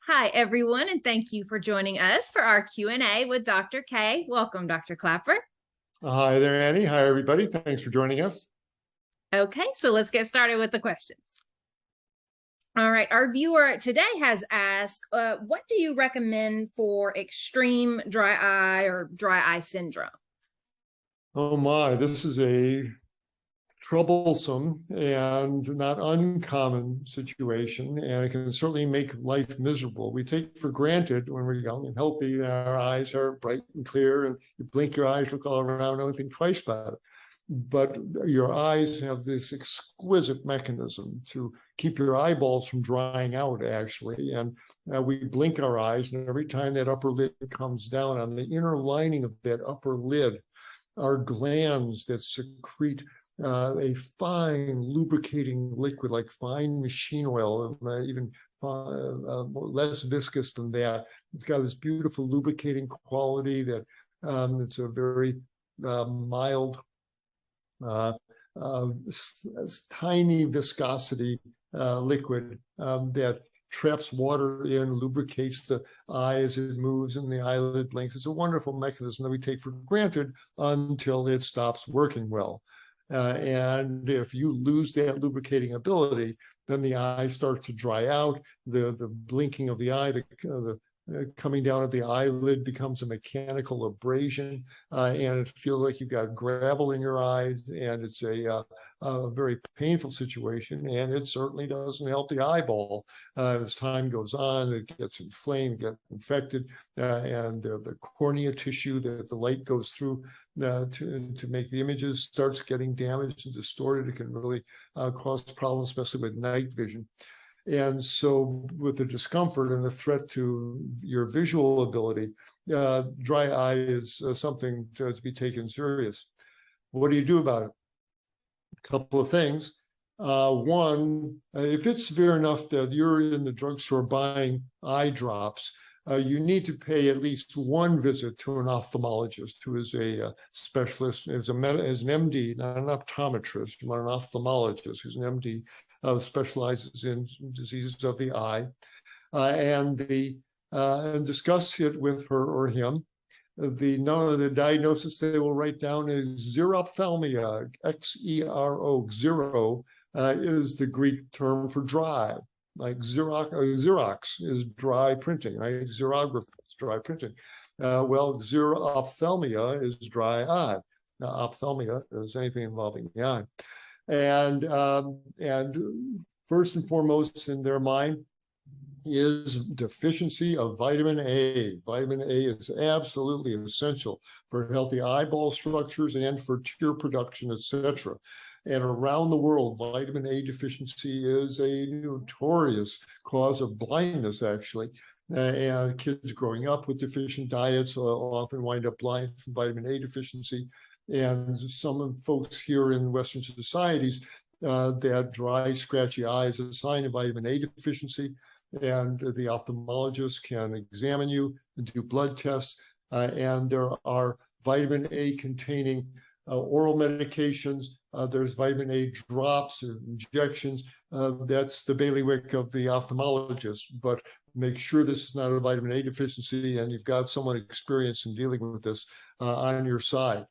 Hi, everyone, and thank you for joining us for our Q&A with Dr. K. Welcome, Dr. Klaper. Hi there, Annie. Hi, everybody. Thanks for joining us. Okay, so let's get started with the questions. All right, our viewer today has asked, what do you recommend for extreme dry eye or dry eye syndrome? Oh my, this is a troublesome and not uncommon situation, and it can certainly make life miserable. We take for granted when we're young and healthy that our eyes are bright and clear, and you blink your eyes, look all around, don't think twice about it. But your eyes have this exquisite mechanism to keep your eyeballs from drying out, actually. And we blink our eyes, and every time that upper lid comes down, on the inner lining of that upper lid are glands that secrete a fine lubricating liquid like fine machine oil, even less viscous than that. It's got this beautiful lubricating quality that it's a very mild, uh, uh, tiny viscosity liquid that traps water in, lubricates the eye as it moves and the eyelid blinks. It's a wonderful mechanism that we take for granted until it stops working well. And if you lose that lubricating ability, then the eye starts to dry out. The blinking of the eye, the coming down of the eyelid becomes a mechanical abrasion, and it feels like you've got gravel in your eyes, and it's a very painful situation, and it certainly doesn't help the eyeball. As time goes on, it gets inflamed, gets infected, and the cornea tissue that the light goes through to make the images starts getting damaged and distorted. It can really cause problems, especially with night vision. And so with the discomfort and the threat to your visual ability, dry eye is something to be taken serious. What do you do about it? A couple of things. One, if it's severe enough that you're in the drugstore buying eye drops, you need to pay at least one visit to an ophthalmologist who is a specialist, as an MD, not an optometrist. You want an ophthalmologist who's an MD, specializes in diseases of the eye, and discuss it with her or him. The diagnosis they will write down is xerophthalmia, Xero. Xero is the Greek term for dry, like Xerox is dry printing, right? Xerography is dry printing. Well, xerophthalmia is dry eye. Now, ophthalmia is anything involving the eye. And first and foremost in their mind is deficiency of vitamin A. Vitamin A is absolutely essential for healthy eyeball structures and for tear production, etc. And around the world, vitamin A deficiency is a notorious cause of blindness, actually. And kids growing up with deficient diets often wind up blind from vitamin A deficiency. And some folks here in Western societies, that dry, scratchy eye is a sign of vitamin A deficiency, and the ophthalmologist can examine you and do blood tests. And there are vitamin A containing oral medications. There's vitamin A drops and injections. That's the bailiwick of the ophthalmologist, but make sure this is not a vitamin A deficiency and you've got someone experienced in dealing with this on your side.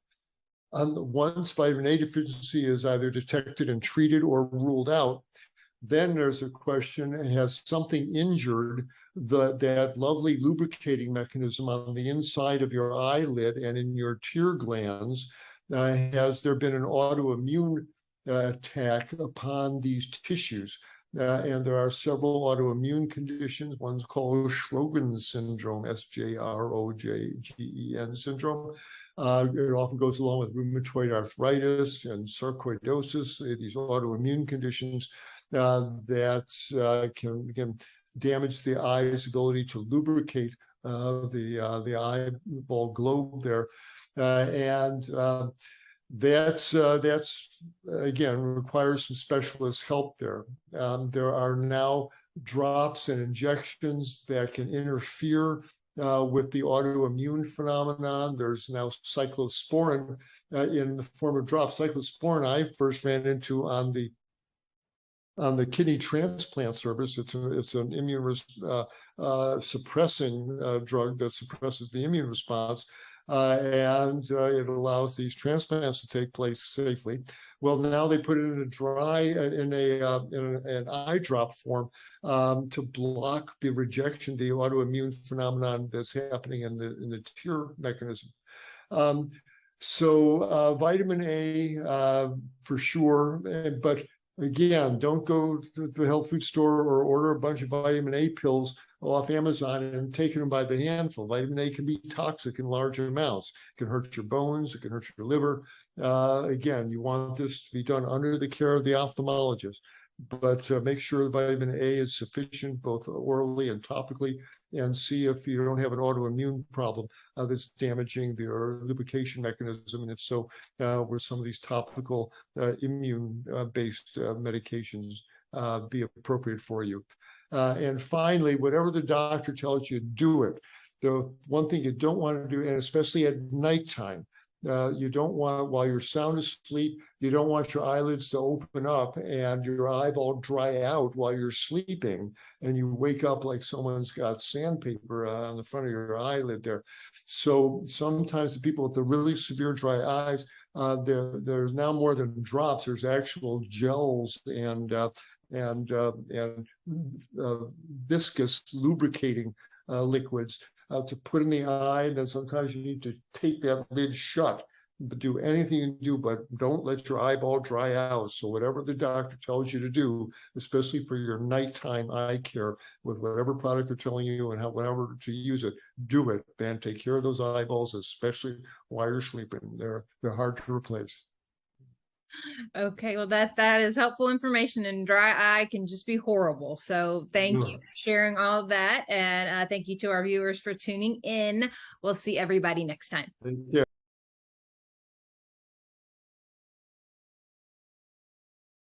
Once vitamin A deficiency is either detected and treated or ruled out, then there's a question, has something injured that lovely lubricating mechanism on the inside of your eyelid and in your tear glands? Has there been an autoimmune attack upon these tissues? And there are several autoimmune conditions. One's called Sjogren's syndrome, Sjroggen syndrome. It often goes along with rheumatoid arthritis and sarcoidosis, these autoimmune conditions that can damage the eye's ability to lubricate the eyeball globe there. That's again requires some specialist help there. There are now drops and injections that can interfere with the autoimmune phenomenon. There's now cyclosporin in the form of drops. Cyclosporin I first ran into on the on the kidney transplant service. It's an immune suppressing drug that suppresses the immune response. And it allows these transplants to take place safely. Well, now they put it in a dry, in an eye drop form to block the rejection, the autoimmune phenomenon that's happening in the tear mechanism. So vitamin A for sure, but again, don't go to the health food store or order a bunch of vitamin A pills off Amazon and taking them by the handful. Vitamin A can be toxic in large amounts. It can hurt your bones. It can hurt your liver. Again, you want this to be done under the care of the ophthalmologist. But make sure the vitamin A is sufficient both orally and topically, and see if you don't have an autoimmune problem that's damaging your lubrication mechanism. And if so, where some of these topical immune-based medications be appropriate for you. And finally, whatever the doctor tells you, do it. The one thing you don't want to do, and especially at nighttime, you don't want, while you're sound asleep, you don't want your eyelids to open up and your eyeball dry out while you're sleeping, and you wake up like someone's got sandpaper on the front of your eyelid there. So sometimes the people with the really severe dry eyes, there's now more than drops. There's actual gels and viscous lubricating liquids to put in the eye. And then sometimes you need to tape that lid shut. But do anything you do, but don't let your eyeball dry out. So whatever the doctor tells you to do, especially for your nighttime eye care, with whatever product they're telling you and whatever to use it, do it, and take care of those eyeballs, especially while you're sleeping. They're hard to replace. Okay, well that is helpful information, and dry eye can just be horrible. So thank you for sharing all of that, and thank you to our viewers for tuning in. We'll see everybody next time. Yeah.